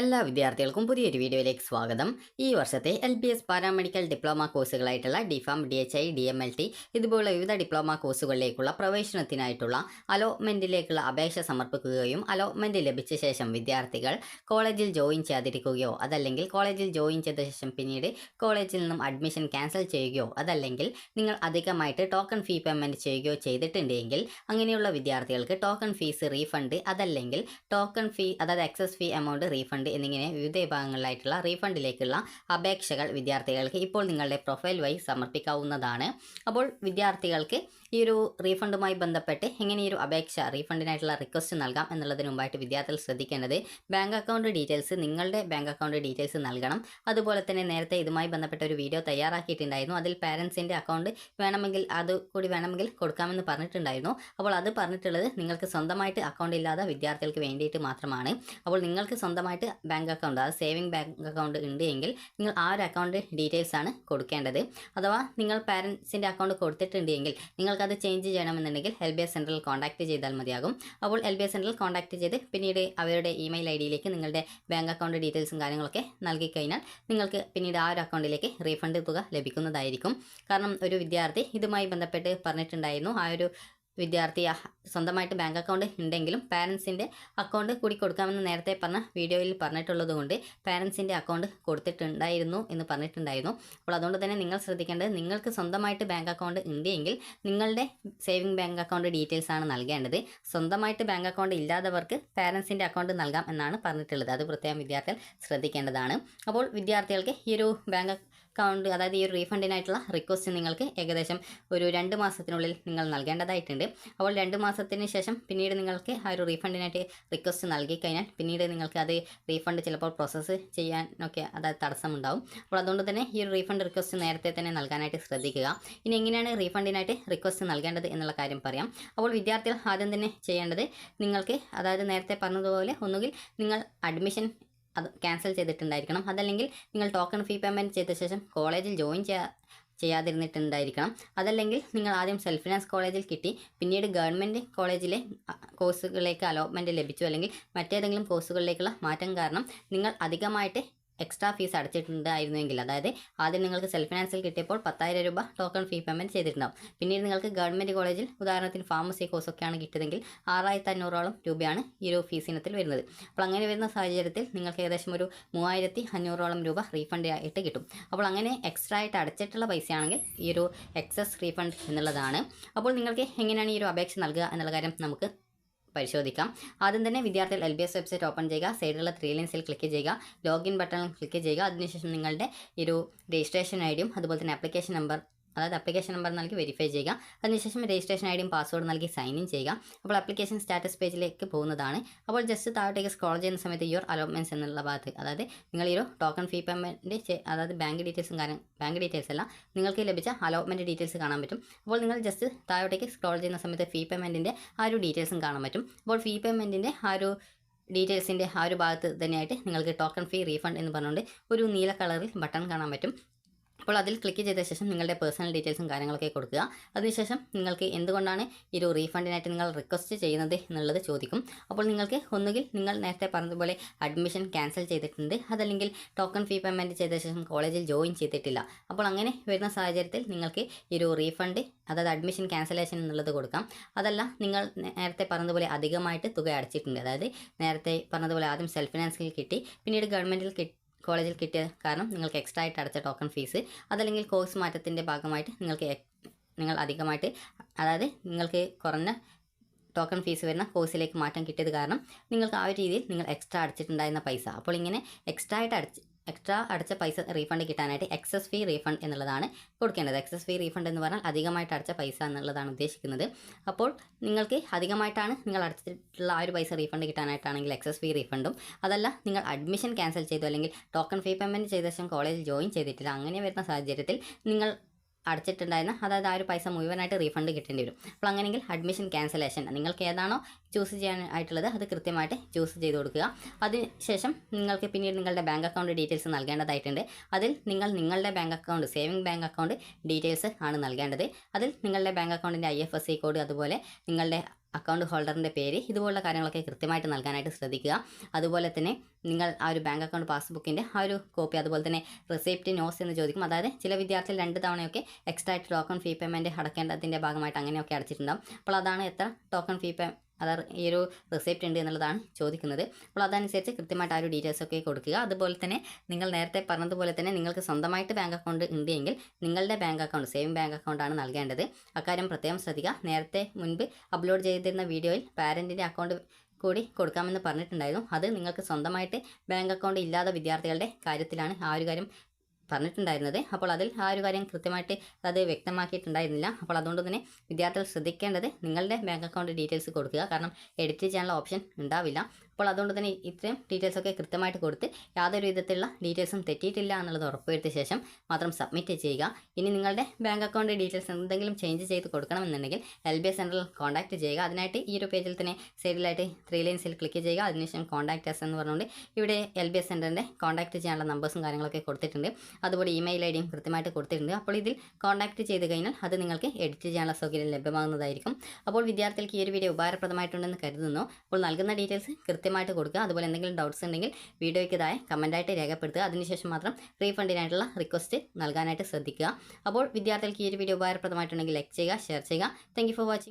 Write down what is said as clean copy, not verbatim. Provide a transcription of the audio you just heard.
എല്ലാ വിദ്യാർത്ഥികൾക്കും പുതിയൊരു വീഡിയോയിലേക്ക് സ്വാഗതം. ഈ വർഷത്തെ LBS പാരാമെഡിക്കൽ ഡിപ്ലോമ കോഴ്സുകളായിട്ടുള്ള DPharm, DHI, DMLT ഇതുപോലുള്ള വിവിധ ഡിപ്ലോമ കോഴ്സുകളിലേക്കുള്ള പ്രവേശനത്തിനായിട്ടുള്ള അലോട്ട്മെന്റിലേക്കുള്ള അപേക്ഷ സമർപ്പിക്കുകയും അലോട്ട്മെന്റ് ലഭിച്ച ശേഷം വിദ്യാർത്ഥികൾ കോളേജിൽ ജോയിൻ ചെയ്യാതിരിക്കുകയോ അതല്ലെങ്കിൽ കോളേജിൽ ജോയിൻ ചെയ്ത ശേഷം പിന്നീട് കോളേജിൽ നിന്നും അഡ്മിഷൻ ക്യാൻസൽ ചെയ്യുകയോ അതല്ലെങ്കിൽ നിങ്ങൾ അധികമായിട്ട് ടോക്കൺ ഫീ പേയ്മെന്റ് ചെയ്യുകയോ ചെയ്തിട്ടുണ്ടെങ്കിൽ അങ്ങനെയുള്ള വിദ്യാർത്ഥികൾക്ക് ടോക്കൺ ഫീസ് റീഫണ്ട് അതല്ലെങ്കിൽ ടോക്കൺ ഫീ അതായത് എക്സസ് ഫീ എമൗണ്ട് റീഫണ്ട് എന്നിങ്ങനെ വിവിധ വിഭാഗങ്ങളിലായിട്ടുള്ള റീഫണ്ടിലേക്കുള്ള അപേക്ഷകൾ വിദ്യാർത്ഥികൾക്ക് ഇപ്പോൾ നിങ്ങളുടെ പ്രൊഫൈൽ വഴി സമർപ്പിക്കാവുന്നതാണ്. അപ്പോൾ വിദ്യാർത്ഥികൾക്ക് ഈ ഒരു റീഫണ്ടുമായി ബന്ധപ്പെട്ട് എങ്ങനെ ഈ ഒരു അപേക്ഷ റീഫണ്ടിനായിട്ടുള്ള റിക്വസ്റ്റ് നൽകാം എന്നുള്ളതിന് മുമ്പായിട്ട് വിദ്യാർത്ഥികൾ ശ്രദ്ധിക്കേണ്ടത് ബാങ്ക് അക്കൗണ്ട് ഡീറ്റെയിൽസ് നിങ്ങളുടെ ബാങ്ക് അക്കൗണ്ട് ഡീറ്റെയിൽസ് നൽകണം. അതുപോലെ തന്നെ നേരത്തെ ഇതുമായി ബന്ധപ്പെട്ട ഒരു വീഡിയോ തയ്യാറാക്കിയിട്ടുണ്ടായിരുന്നു. അതിൽ പാരൻസിൻ്റെ അക്കൗണ്ട് വേണമെങ്കിൽ കൊടുക്കാമെന്ന് പറഞ്ഞിട്ടുണ്ടായിരുന്നു. അപ്പോൾ അത് പറഞ്ഞിട്ടുള്ളത് നിങ്ങൾക്ക് സ്വന്തമായിട്ട് അക്കൗണ്ട് ഇല്ലാത്ത വിദ്യാർത്ഥികൾക്ക് വേണ്ടിയിട്ട് മാത്രമാണ്. അപ്പോൾ നിങ്ങൾക്ക് സ്വന്തമായിട്ട് ബാങ്ക് അക്കൗണ്ട് അതായത് സേവിംഗ് ബാങ്ക് അക്കൗണ്ട് ഉണ്ട് എങ്കിൽ നിങ്ങൾ ആ ഒരു അക്കൗണ്ട് ഡീറ്റെയിൽസ് ആണ് കൊടുക്കേണ്ടത്. അഥവാ നിങ്ങൾ പാരൻസിൻ്റെ അക്കൗണ്ട് കൊടുത്തിട്ടുണ്ടെങ്കിൽ നിങ്ങൾക്കത് ചേഞ്ച് ചെയ്യണമെന്നുണ്ടെങ്കിൽ LBS സെൻട്രൽ കോൺടാക്ട് ചെയ്താൽ മതിയാകും. അപ്പോൾ LBS സെൻട്രൽ കോൺടാക്ട് ചെയ്ത് പിന്നീട് അവരുടെ ഇമെയിൽ ID നിങ്ങളുടെ ബാങ്ക് അക്കൗണ്ട് ഡീറ്റെയിൽസും കാര്യങ്ങളൊക്കെ നൽകി കഴിഞ്ഞാൽ നിങ്ങൾക്ക് പിന്നീട് ആ ഒരു അക്കൗണ്ടിലേക്ക് റീഫണ്ട് തുക ലഭിക്കുന്നതായിരിക്കും. കാരണം ഒരു വിദ്യാർത്ഥി ഇതുമായി ബന്ധപ്പെട്ട് പറഞ്ഞിട്ടുണ്ടായിരുന്നു. ആ ഒരു വിദ്യാർത്ഥി സ്വന്തമായിട്ട് ബാങ്ക് അക്കൗണ്ട് ഉണ്ടെങ്കിലും പാരൻസിൻ്റെ അക്കൗണ്ട് കൂടി കൊടുക്കാമെന്ന് നേരത്തെ പറഞ്ഞ വീഡിയോയിൽ പറഞ്ഞിട്ടുള്ളത് കൊണ്ട് പാരൻസിൻ്റെ അക്കൗണ്ട് കൊടുത്തിട്ടുണ്ടായിരുന്നു എന്ന് പറഞ്ഞിട്ടുണ്ടായിരുന്നു. അപ്പോൾ അതുകൊണ്ട് തന്നെ നിങ്ങൾ ശ്രദ്ധിക്കേണ്ടത് നിങ്ങൾക്ക് സ്വന്തമായിട്ട് ബാങ്ക് അക്കൗണ്ട് ഉണ്ടെങ്കിൽ നിങ്ങളുടെ സേവിംഗ് ബാങ്ക് അക്കൗണ്ട് ഡീറ്റെയിൽസ് ആണ് നൽകേണ്ടത്. സ്വന്തമായിട്ട് ബാങ്ക് അക്കൗണ്ട് ഇല്ലാത്തവർക്ക് പാരൻസിൻ്റെ അക്കൗണ്ട് നൽകാം എന്നാണ് പറഞ്ഞിട്ടുള്ളത്. അത് പ്രത്യേകം വിദ്യാർത്ഥികൾ ശ്രദ്ധിക്കേണ്ടതാണ്. അപ്പോൾ വിദ്യാർത്ഥികൾക്ക് ഈ ഒരു ബാങ്ക് അക്കൗണ്ട് അതായത് ഈ ഒരു റീഫണ്ടിനായിട്ടുള്ള റിക്വസ്റ്റ് നിങ്ങൾക്ക് ഏകദേശം ഒരു 2 മാസത്തിനുള്ളിൽ നിങ്ങൾ നൽകേണ്ടതായിട്ടുണ്ട്. അപ്പോൾ 2 മാസത്തിന് ശേഷം പിന്നീട് നിങ്ങൾക്ക് ആ ഒരു റീഫണ്ടിനായിട്ട് റിക്വസ്റ്റ് നൽകി കഴിഞ്ഞാൽ പിന്നീട് നിങ്ങൾക്ക് അത് റീഫണ്ട് ചിലപ്പോൾ പ്രോസസ്സ് ചെയ്യാനൊക്കെ അതായത് തടസ്സമുണ്ടാവും. അപ്പോൾ അതുകൊണ്ട് തന്നെ ഈ ഒരു റീഫണ്ട് റിക്വസ്റ്റ് നേരത്തെ തന്നെ നൽകാനായിട്ട് ശ്രദ്ധിക്കുക. ഇനി എങ്ങനെയാണ് റീഫണ്ടിനായിട്ട് റിക്വസ്റ്റ് നൽകേണ്ടത് എന്നുള്ള കാര്യം പറയാം. അപ്പോൾ വിദ്യാർത്ഥികൾ ആദ്യം തന്നെ ചെയ്യേണ്ടത് നിങ്ങൾക്ക് അതായത് നേരത്തെ പറഞ്ഞതുപോലെ ഒന്നുകിൽ നിങ്ങൾ അഡ്മിഷൻ അത് ക്യാൻസൽ ചെയ്തിട്ടുണ്ടായിരിക്കണം, അതല്ലെങ്കിൽ നിങ്ങൾ ടോക്കൺ ഫീ പേയ്മെൻറ്റ് ചെയ്ത ശേഷം കോളേജിൽ ജോയിൻ ചെയ്യാതിരുന്നിട്ടുണ്ടായിരിക്കണം, അതല്ലെങ്കിൽ നിങ്ങൾ ആദ്യം സെൽഫ് ഫിനാൻസ് കോളേജിൽ കിട്ടി പിന്നീട് ഗവൺമെൻറ് കോളേജിലെ കോഴ്സുകളിലേക്ക് അലോട്ട്മെൻറ്റ് ലഭിച്ചു, അല്ലെങ്കിൽ മറ്റേതെങ്കിലും കോഴ്സുകളിലേക്കുള്ള മാറ്റം കാരണം നിങ്ങൾ അധികമായിട്ട് എക്സ്ട്രാ ഫീസ് അടച്ചിട്ടുണ്ടായിരുന്നുവെങ്കിൽ അതായത് ആദ്യം നിങ്ങൾക്ക് സെൽഫ് ഫിനാൻസിൽ കിട്ടിയപ്പോൾ 10,000 രൂപ ടോക്കൺ ഫീ പേയ്മെൻറ്റ് ചെയ്തിട്ടുണ്ടാവും. പിന്നീട് നിങ്ങൾക്ക് ഗവൺമെൻറ് കോളേജിൽ ഉദാഹരണത്തിന് ഫാർമസി കോഴ്സൊക്കെയാണ് കിട്ടിയതെങ്കിൽ 6,500ഓളം രൂപയാണ് ഈ ഒരു ഫീസ് ഇനത്തിൽ വരുന്നത്. അപ്പോൾ അങ്ങനെ വരുന്ന സാഹചര്യത്തിൽ നിങ്ങൾക്ക് ഏകദേശം ഒരു 3,500ഓളം രൂപ റീഫണ്ട് ആയിട്ട് കിട്ടും. അപ്പോൾ അങ്ങനെ എക്സ്ട്രാ ആയിട്ട് അടച്ചിട്ടുള്ള പൈസയാണെങ്കിൽ ഈ ഒരു എക്സസ് റീഫണ്ട് എന്നുള്ളതാണ്. അപ്പോൾ നിങ്ങൾക്ക് എങ്ങനെയാണ് ഈ ഒരു അപേക്ഷ നൽകുക എന്നുള്ള കാര്യം നമുക്ക് പരിശോധിക്കാം. ആദ്യം തന്നെ വിദ്യാർത്ഥികൾ LBS വെബ്സൈറ്റ് ഓപ്പൺ ചെയ്യുക. സൈഡിലുള്ള 3 ലൈൻസിൽ ക്ലിക്ക് ചെയ്യുക. ലോഗിൻ ബട്ടണിൽ ക്ലിക്ക് ചെയ്യുക. അതിനുശേഷം നിങ്ങളുടെ ഈ ഒരു രജിസ്ട്രേഷൻ ID അതുപോലെ തന്നെ ആപ്ലിക്കേഷൻ നമ്പർ നൽകി വെരിഫൈ ചെയ്യുക. അതിനുശേഷം രജിസ്ട്രേഷൻ ID പാസ്വേഡ് നൽകി സൈൻ ഇൻ ചെയ്യുക. അപ്പോൾ ആപ്ലിക്കേഷൻ സ്റ്റാറ്റസ് പേജിലേക്ക് പോകുന്നതാണ്. അപ്പോൾ ജസ്റ്റ് താഴോട്ടേക്ക് സ്ക്രോൾ ചെയ്യുന്ന സമയത്ത് യുവർ അലോട്ട്മെൻറ്റ്സ് എന്നുള്ള ഭാഗത്ത് അതായത് നിങ്ങൾ ഈ ഒരു ടോക്കൺ ഫീ പേയ്മെൻറ്റ് അതായത് ബാങ്ക് ഡീറ്റെയിൽസ് അല്ല നിങ്ങൾക്ക് ലഭിച്ച അലോട്ട്മെൻറ്റ് ഡീറ്റെയിൽസ് കാണാൻ പറ്റും. അപ്പോൾ നിങ്ങൾ ജസ്റ്റ് താഴോട്ടേക്ക് സ്ക്രോൾ ചെയ്യുന്ന സമയത്ത് ഫീ പേയ്മെൻറ്റിൻ്റെ ആ ഒരു ഡീറ്റെയിൽസും കാണാൻ പറ്റും. അപ്പോൾ ഫീ പേയ്മെൻറ്റിൻ്റെ ആ ഒരു ഡീറ്റെയിൽസിൻ്റെ ആ ഒരു ഭാഗത്ത് തന്നെയായിട്ട് നിങ്ങൾക്ക് ടോക്കൺ ഫീ റീഫണ്ട് എന്ന് പറഞ്ഞുകൊണ്ട് ഒരു നീല കളറിൽ ബട്ടൺ കാണാൻ പറ്റും. അപ്പോൾ അതിൽ ക്ലിക്ക് ചെയ്ത ശേഷം നിങ്ങളുടെ പേഴ്സണൽ ഡീറ്റെയിൽസും കാര്യങ്ങളൊക്കെ കൊടുക്കുക. അതിനുശേഷം നിങ്ങൾക്ക് എന്തുകൊണ്ടാണ് ഈ ഒരു റീഫണ്ടിനായിട്ട് നിങ്ങൾ റിക്വസ്റ്റ് ചെയ്യുന്നത് എന്നുള്ളത് ചോദിക്കും. അപ്പോൾ നിങ്ങൾക്ക് ഒന്നുകിൽ നിങ്ങൾ നേരത്തെ പറഞ്ഞതുപോലെ അഡ്മിഷൻ ക്യാൻസൽ ചെയ്തിട്ടുണ്ട്, അതല്ലെങ്കിൽ ടോക്കൺ ഫീ പേയ്മെൻറ്റ് ചെയ്ത ശേഷം കോളേജിൽ ജോയിൻ ചെയ്തിട്ടില്ല. അപ്പോൾ അങ്ങനെ വരുന്ന സാഹചര്യത്തിൽ നിങ്ങൾക്ക് ഈ ഒരു റീഫണ്ട് അതായത് അഡ്മിഷൻ ക്യാൻസലേഷൻ എന്നുള്ളത് കൊടുക്കാം. അതല്ല നിങ്ങൾ നേരത്തെ പറഞ്ഞതുപോലെ അധികമായിട്ട് തുക അടച്ചിട്ടുണ്ട്, അതായത് നേരത്തെ പറഞ്ഞതുപോലെ ആദ്യം സെൽഫ് ഫിനാൻസിൽ കിട്ടി പിന്നീട് ഗവൺമെൻറ്റിൽ കോളേജിൽ കിട്ടിയ കാരണം നിങ്ങൾക്ക് എക്സ്ട്രാ ആയിട്ട് അടച്ച ടോക്കൺ ഫീസ്, അതല്ലെങ്കിൽ കോഴ്സ് മാറ്റത്തിൻ്റെ ഭാഗമായിട്ട് നിങ്ങൾ അധികമായിട്ട് അതായത് നിങ്ങൾക്ക് കുറഞ്ഞ ടോക്കൺ ഫീസ് വരുന്ന കോഴ്സിലേക്ക് മാറ്റം കിട്ടിയത് കാരണം നിങ്ങൾക്ക് ആ ഒരു രീതിയിൽ നിങ്ങൾ എക്സ്ട്രാ അടച്ചിട്ടുണ്ടായിരുന്ന പൈസ അപ്പോൾ ഇങ്ങനെ എക്സ്ട്രാ അടച്ച പൈസ റീഫണ്ട് കിട്ടാനായിട്ട് എക്സസ് ഫീ റീഫണ്ട് എന്നുള്ളതാണ് കൊടുക്കേണ്ടത്. എക്സസ് ഫീ റീഫണ്ട് എന്ന് പറഞ്ഞാൽ അധികമായിട്ട് അടച്ച പൈസ എന്നുള്ളതാണ് ഉദ്ദേശിക്കുന്നത്. അപ്പോൾ നിങ്ങൾക്ക് അധികമായിട്ടാണ് നിങ്ങൾ അടച്ചിട്ടുള്ള ആ ഒരു പൈസ റീഫണ്ട് കിട്ടാനായിട്ടാണെങ്കിൽ എക്സസ് ഫീ റീഫണ്ടും, അതല്ല നിങ്ങൾ അഡ്മിഷൻ ക്യാൻസൽ ചെയ്തു അല്ലെങ്കിൽ ടോക്കൺ ഫീ പേയ്മെൻറ്റ് ചെയ്ത ശേഷം കോളേജിൽ ജോയിൻ ചെയ്തിട്ടില്ല, അങ്ങനെ വരുന്ന സാഹചര്യത്തിൽ നിങ്ങൾ അടച്ചിട്ടുണ്ടായിരുന്ന അതായത് ആ ഒരു പൈസ മുഴുവനായിട്ട് റീഫണ്ട് കിട്ടേണ്ടി വരും. അപ്പോൾ അങ്ങനെയെങ്കിൽ അഡ്മിഷൻ ക്യാൻസലേഷൻ നിങ്ങൾക്ക് ഏതാണോ ചൂസ് ചെയ്യാനായിട്ടുള്ളത് അത് കൃത്യമായിട്ട് ചൂസ് ചെയ്ത് കൊടുക്കുക. അതിനുശേഷം നിങ്ങൾക്ക് പിന്നീട് നിങ്ങളുടെ ബാങ്ക് അക്കൗണ്ട് ഡീറ്റെയിൽസ് നൽകേണ്ടതായിട്ടുണ്ട്. അതിൽ നിങ്ങൾ നിങ്ങളുടെ bank account saving bank account details ആണ് നൽകേണ്ടത്. അതിൽ നിങ്ങളുടെ ബാങ്ക് അക്കൗണ്ടിൻ്റെ IFSC കോഡ് അതുപോലെ നിങ്ങളുടെ അക്കൗണ്ട് ഹോൾഡറിൻ്റെ പേര്, ഇതുപോലുള്ള കാര്യങ്ങളൊക്കെ കൃത്യമായിട്ട് നൽകാനായിട്ട് ശ്രദ്ധിക്കുക. അതുപോലെ തന്നെ നിങ്ങൾ ആ ഒരു ബാങ്ക് അക്കൗണ്ട് പാസ്ബുക്കിൻ്റെ ആ ഒരു കോപ്പി, അതുപോലെ തന്നെ റിസിപ്റ്റ് നോസ് എന്ന് ചോദിക്കും. അതായത് ചില വിദ്യാർത്ഥികൾ 2 തവണയൊക്കെ എക്സ്ട്രാ ആയിട്ട് ടോക്കൺ ഫീ പേയ്മെൻറ്റ് അടക്കേണ്ടതിൻ്റെ ഭാഗമായിട്ട് അങ്ങനെയൊക്കെ അടച്ചിട്ടുണ്ടാകും. അപ്പോൾ അതാണ് എത്ര ടോക്കൺ ഫീ അതായത് ഈ ഒരു റിസിപ്റ്റ് ഉണ്ട് എന്നുള്ളതാണ് ചോദിക്കുന്നത്. അപ്പോൾ അതനുസരിച്ച് കൃത്യമായിട്ട് ആ ഒരു ഡീറ്റെയിൽസ് ഒക്കെ കൊടുക്കുക. അതുപോലെ തന്നെ നിങ്ങൾ നേരത്തെ പറഞ്ഞതുപോലെ തന്നെ നിങ്ങൾക്ക് സ്വന്തമായിട്ട് ബാങ്ക് അക്കൗണ്ട് ഉണ്ടെങ്കിൽ നിങ്ങളുടെ ബാങ്ക് അക്കൗണ്ട് സേവിംഗ് ബാങ്ക് അക്കൗണ്ടാണ് നൽകേണ്ടത്. അക്കാര്യം പ്രത്യേകം ശ്രദ്ധിക്കുക. നേരത്തെ മുൻപ് അപ്ലോഡ് ചെയ്തിരുന്ന വീഡിയോയിൽ പാരൻറ്റിൻ്റെ അക്കൗണ്ട് കൂടി കൊടുക്കാമെന്ന് പറഞ്ഞിട്ടുണ്ടായിരുന്നു. അത് നിങ്ങൾക്ക് സ്വന്തമായിട്ട് ബാങ്ക് അക്കൗണ്ട് ഇല്ലാത്ത വിദ്യാർത്ഥികളുടെ കാര്യത്തിലാണ് ആ ഒരു കാര്യം പറഞ്ഞിട്ടുണ്ടായിരുന്നത്. അപ്പോൾ അതിൽ ആ ഒരു കാര്യം കൃത്യമായിട്ട് അത് വ്യക്തമാക്കിയിട്ടുണ്ടായിരുന്നില്ല. അപ്പോൾ അതുകൊണ്ട് തന്നെ വിദ്യാർത്ഥികൾ ശ്രദ്ധിക്കേണ്ടത് നിങ്ങളുടെ ബാങ്ക് അക്കൗണ്ട് ഡീറ്റെയിൽസ് കൊടുക്കുക. കാരണം എഡിറ്റ് ചെയ്യാനുള്ള ഓപ്ഷൻ ഉണ്ടാവില്ല. അപ്പോൾ അതുകൊണ്ട് തന്നെ ഇത്രയും ഡീറ്റെയിൽസൊക്കെ കൃത്യമായിട്ട് കൊടുത്ത് യാതൊരു വിധത്തിലുള്ള ഡീറ്റെയിൽസും തെറ്റിയിട്ടില്ല എന്നുള്ളത് ഉറപ്പുവരുത്തിയ ശേഷം മാത്രം സബ്മിറ്റ് ചെയ്യുക. ഇനി നിങ്ങളുടെ ബാങ്ക് അക്കൗണ്ട് ഡീറ്റെയിൽസ് എന്തെങ്കിലും ചേഞ്ച് ചെയ്ത് കൊടുക്കണമെന്നുണ്ടെങ്കിൽ LBS സെൻറ്ററിൽ കോൺടാക്റ്റ് ചെയ്യുക. അതിനായിട്ട് ഈ ഒരു പേജിൽ തന്നെ സൈഡിലായിട്ട് 3 ലൈൻസിൽ ക്ലിക്ക് ചെയ്യുക. അതിനുശേഷം കോൺടാക്റ്റ് അസ് എന്ന് പറഞ്ഞുകൊണ്ട് ഇവിടെ LBS സെൻറ്ററിൻ്റെ കോൺടാക്റ്റ് ചെയ്യാനുള്ള നമ്പേഴ്സും കാര്യങ്ങളൊക്കെ കൊടുത്തിട്ടുണ്ട്. അതുപോലെ ഇമെയിൽ ID യും കൃത്യമായിട്ട് കൊടുത്തിട്ടുണ്ട്. അപ്പോൾ ഇതിൽ കോൺടാക്റ്റ് ചെയ്ത് കഴിഞ്ഞാൽ അത് നിങ്ങൾക്ക് എഡിറ്റ് ചെയ്യാനുള്ള സൗകര്യം ലഭ്യമാകുന്നതായിരിക്കും. അപ്പോൾ വിദ്യാർത്ഥികൾക്ക് ഈ ഒരു വീഡിയോ ഉപകാരപ്രദമായിട്ടുണ്ടെന്ന് കരുതുന്നു. അപ്പോൾ നൽകുന്ന ഡീറ്റെയിൽസ് കൃത്യമായിട്ട് കൊടുക്കുക. അതുപോലെ എന്തെങ്കിലും ഡൗട്ട്സ് ഉണ്ടെങ്കിൽ വീഡിയോയ്ക്ക് താഴെ കമൻറ്റായിട്ട് രേഖപ്പെടുത്തുക. അതിനുശേഷം മാത്രം റീഫണ്ടിനായിട്ടുള്ള റിക്വസ്റ്റ് നൽകാനായിട്ട് ശ്രദ്ധിക്കുക. അപ്പോൾ വിദ്യാർത്ഥികൾക്ക് ഈ ഒരു വീഡിയോ ഉപകാരപ്രദമായിട്ടുണ്ടെങ്കിൽ ലൈക്ക് ചെയ്യുക, ഷെയർ ചെയ്യുക. Thank you for watching.